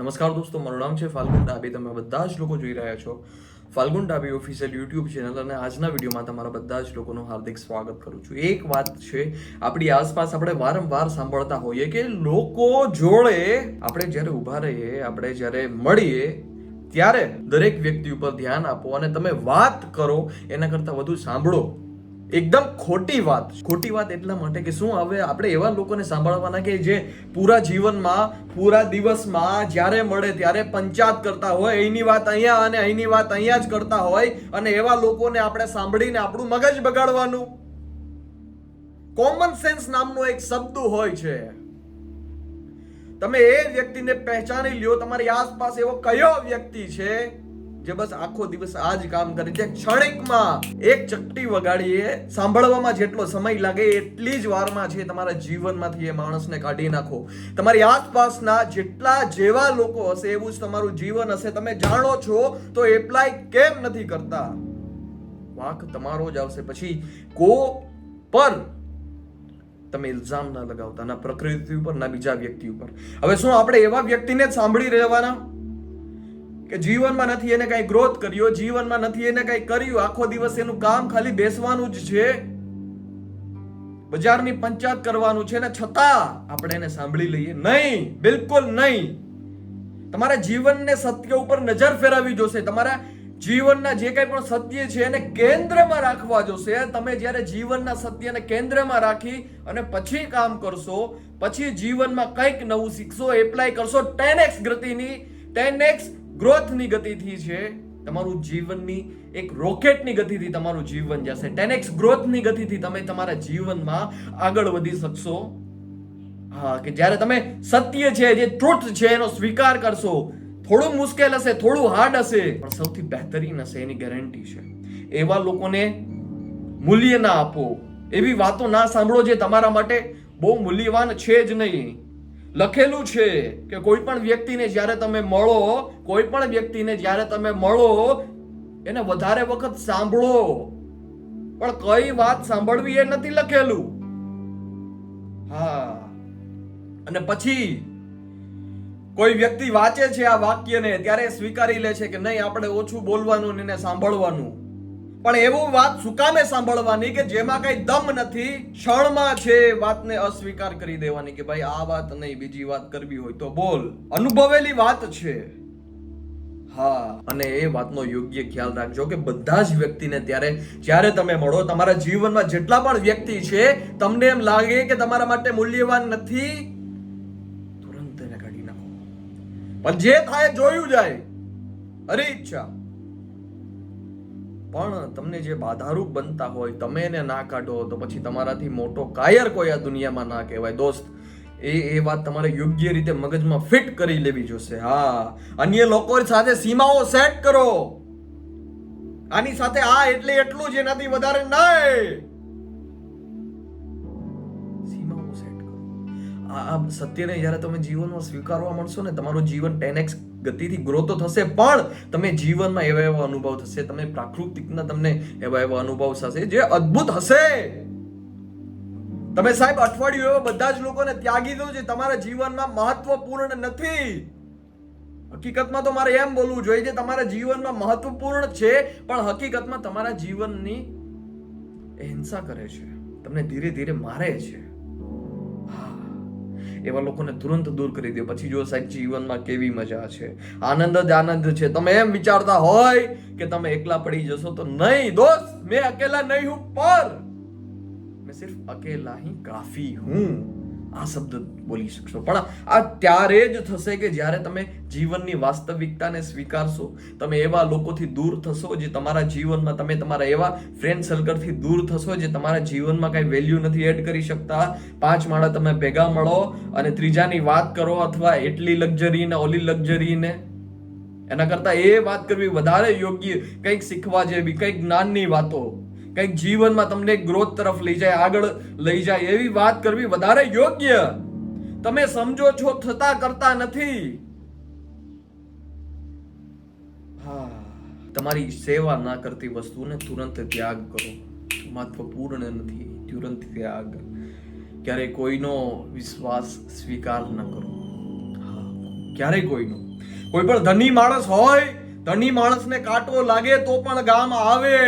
નમસ્કાર દોસ્તો, મારું નામ છે ફાલ્ગુન ડાબી. તમે બધા જ લોકો જોઈ રહ્યા છો ફાલ્ગુન ડાબી ઓફિશિયલ યુટ્યુબ ચેનલ, અને આજના વિડીયોમાં તમારા બધા જ લોકોનું હાર્દિક સ્વાગત કરું છું. એક વાત છે, આપણી આસપાસ આપણે વારંવાર સાંભળતા હોઈએ કે લોકો જોડે આપણે જ્યારે ઊભા રહીએ, આપણે જ્યારે મળીએ ત્યારે દરેક વ્યક્તિ ઉપર ધ્યાન આપો અને તમે વાત કરો એના કરતાં વધુ સાંભળો. એકદમ ખોટી વાત એટલા માટે કે શું હવે આપણે એવા લોકોને સાંભળવાના કે જે પૂરા જીવનમાં પૂરા દિવસમાં જ્યારે મળે ત્યારે પંચાયત કરતા હોય, અહીંની વાત અહીંયા અને અહીંની વાત અહીંયા જ કરતા હોય, અને એવા લોકોને આપણે સાંભળીને આપણું મગજ બગાડવાનું? કોમન સેન્સ નામનો એક શબ્દ હોય છે. તમે એ વ્યક્તિને પહેચાની લ્યો, તમારી આસપાસ એવો કયો વ્યક્તિ છે જે બસ આખો દિવસ આ જ કામ કરે છે? ક્ષણિકમાં એક ચપટી વગાડીએ, સાંભળવામાં જેટલો સમય લાગે એટલી જ વારમાં છે તમારા જીવનમાંથી એ માણસને કાઢી નાખો. તમારી આસપાસના જેટલા જેવા લોકો હશે એવું જ તમારું જીવન હશે. તમે જાણો છો તો એપ્લાય કેમ નથી કરતા? વાંક તમારો જ આવશે. પછી કો પર તમે ઇલ્ઝામ ના લગાવતા, ના પ્રકૃતિ ઉપર ના બીજા વ્યક્તિ ઉપર. હવે શું આપણે એવા વ્યક્તિને જ સાંભળી રહેવાના કે જીવનમાં નથી એને કઈ ગ્રોથ કર્યો, જીવનમાં નથી એને કઈ કર્યું, આખો દિવસ એનું કામ ખાલી બેસવાનું જ છે, બજારની પંચાયત કરવાનું છે, ને છતાં આપણે એને સાંભળી લઈએ? નહીં, બિલકુલ નહીં. તમારા જીવનને સત્ય ઉપર નજર ફેરવવી જોશે. તમારા જીવનના જે કંઈ પણ સત્ય છે એને કેન્દ્રમાં રાખવા જોશે. તમે જ્યારે જીવનના સત્યને કેન્દ્રમાં રાખી અને પછી કામ કરશો, પછી જીવનમાં કંઈક નવું શીખશો, એપ્લાય કરશો, 10x ગતિની 10x ગ્રોથની ગતિથી છે તમારું જીવનની એક રોકેટની ગતિથી તમારું જીવન જશે. 10x ગ્રોથની ગતિથી તમે તમારા જીવનમાં આગળ વધી શકશો. હા, કે જ્યારે તમે સત્ય છે, જે ટ્રુથ છે એનો સ્વીકાર કરશો. થોડું મુશ્કેલ હશે, થોડું હાર્ડ હશે, પણ સૌથી બહેતરીન હશે, એની ગેરંટી છે. એવા લોકોને મૂલ્ય ના આપો, એવી વાતો ના સાંભળો જે તમારા માટે બહુ મૂલ્યવાન છે જ નહીં. લખેલું છે કે કોઈ પણ વ્યક્તિને જ્યારે તમે મળો એને વધારે વખત સાંભળો, પણ કઈ વાત સાંભળવી એ નથી લખેલું. હા, અને પછી કોઈ વ્યક્તિ વાંચે છે આ વાક્યને ત્યારે સ્વીકારી લે છે કે નહીં, આપણે ઓછું બોલવાનું ને એને સાંભળવાનું. પણ એવું વાત શું કામે સાંભળવાની કે જેમાં કઈ દમ નથી, ક્ષણમાં છે વાતને અસ્વીકાર કરી દેવાની કે ભાઈ આ વાત નહીં, બીજી વાત કરવી હોય તો બોલ. અનુભવેલી વાત છે. હા, અને એ વાતનો યોગ્ય ખ્યાલ રાખજો કે બધા જ વ્યક્તિને જ્યારે તમે મળો, તમારા જીવનમાં જેટલા પણ વ્યક્તિ છે, તમને એમ લાગે કે તમારા માટે મૂલ્યવાન નથી, તુરંત એને કાઢી નાખો. પણ જે થાય જોયું જાય, હરી ઈચ્છા. પણ તમને જે બાધારૂપ બનતા હોય, તમે એને ના કાઢો તો પછી તમારાથી મોટો કાયર કોઈ આ દુનિયામાં ના કહેવાય. દોસ્ત, એ વાત તમારે યોગ્ય રીતે મગજમાં ફિટ કરી લેવી જોશે. હા, અન્ય લોકો સાથે સીમાઓ સેટ કરો. આની સાથે આ એટલે એટલું જ, એનાથી વધારે નહીં. સીમાઓ સેટ કરો. આ સત્યને જ્યારે તમે જીવનમાં સ્વીકારવા મળશો ને, તમારું જીવન 10x ગતિથી ગ્રો તો થશે, પણ તમે જીવનમાં એવા અનુભવ થશે, તમે પ્રાકૃતિકના તમને એવા અનુભવ થશે જે અદ્ભુત હશે. તમે સાહેબ અઠવાડિયું એવા બધા જ લોકોને ત્યાગી દો જે તમારા જીવનમાં મહત્વપૂર્ણ નથી. હકીકતમાં તો મારે એમ બોલવું જોઈએ જે તમારા જીવનમાં મહત્વપૂર્ણ છે, પણ હકીકતમાં તમારા જીવનની હિંસા કરે છે, તમને ધીરે ધીરે મારે છે. એવા લોકોને તુરંત દૂર કરી દો. પછી જો સાહેબ જીવનમાં કેવી મજા છે, આનંદ જ આનંદ છે. તમે એમ વિચારતા હોય કે તમે એકલા પડી જશો, તો નહીં દોસ્ત, મેં અકેલા નહીં હું, પર મેં સિર્ફ અકેલા ही काफी हूं. આ શબ્દ બોલી શકશો, પણ આ ત્યારે જ થશે કે જ્યારે તમે જીવનની વાસ્તવિકતાને સ્વીકારશો. તમે એવા લોકોથી દૂર થશો જે તમારા જીવનમાં, તમે તમારા એવા ફ્રેન્ડ સર્કલથી દૂર થશો જે તમારા જીવનમાં કઈ વેલ્યુ નથી એડ કરી શકતા. 5 માણસ તમે ભેગા મળો અને ત્રીજાની વાત કરો, અથવા એટલી લક્ઝરી ને ઓલી લક્ઝરી ને, એના કરતા એ વાત કરવી વધારે યોગ્ય. કંઈક શીખવા જેવી, કંઈક જ્ઞાનની વાતો, કંઈક જીવનમાં તમને ગ્રોથ તરફ લઈ જાય, આગળ લઈ જાય એવી વાત કરવી વધારે યોગ્ય. તમે સમજો છો છતાં કરતા નથી. હા, તમારી સેવા ના કરતી વસ્તુને તુરંત ત્યાગ કરો. મહત્વપૂર્ણ નથી, તુરંત ત્યાગ. ક્યારે કોઈનો વિશ્વાસ સ્વીકાર ન કરો. હા, ક્યારે કોઈનો કોઈ પણ ધની માણસ હોય, ધની માણસને કાંટો લાગે તો પણ ગામ આવે.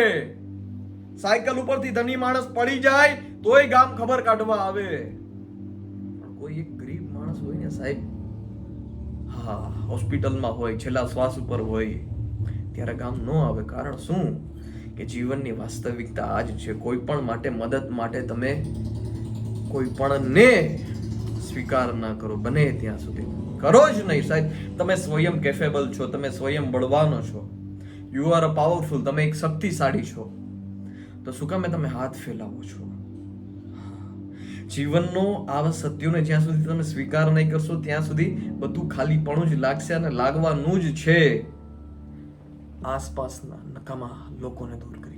સાયકલ ઉપરથી ધની માણસ પડી જાય તોય ગામ ખબર કાઢવા આવે. પણ કોઈ એક ગરીબ માણસ હોય ને સાહેબ, હા, હોસ્પિટલમાં હોય, છેલ્લા શ્વાસ ઉપર હોય, ત્યારે ગામ ન આવે. કારણ શું? કે જીવનની વાસ્તવિકતા આ જ છે. કોઈ પણ માટે, મદદ માટે તમે કોઈ પણ ને સ્વીકાર ના કરો. બને ત્યાં સુધી કરો જ નહીં સાહેબ. તમે સ્વયં કેફેબલ છો, તમે સ્વયં બળવાનો છો, યુ આર અ પાવરફુલ, તમે એક શક્તિશાળી છો, તો શું કામે તમે હાથ ફેલાવો છો? જીવનનો આવા સત્યોને જ્યાં સુધી તમે સ્વીકાર નહીં કરશો ત્યાં સુધી બધું ખાલીપણું જ લાગશે અને લાગવાનું જ છે. આસપાસના નકામા લોકોને દૂર કરી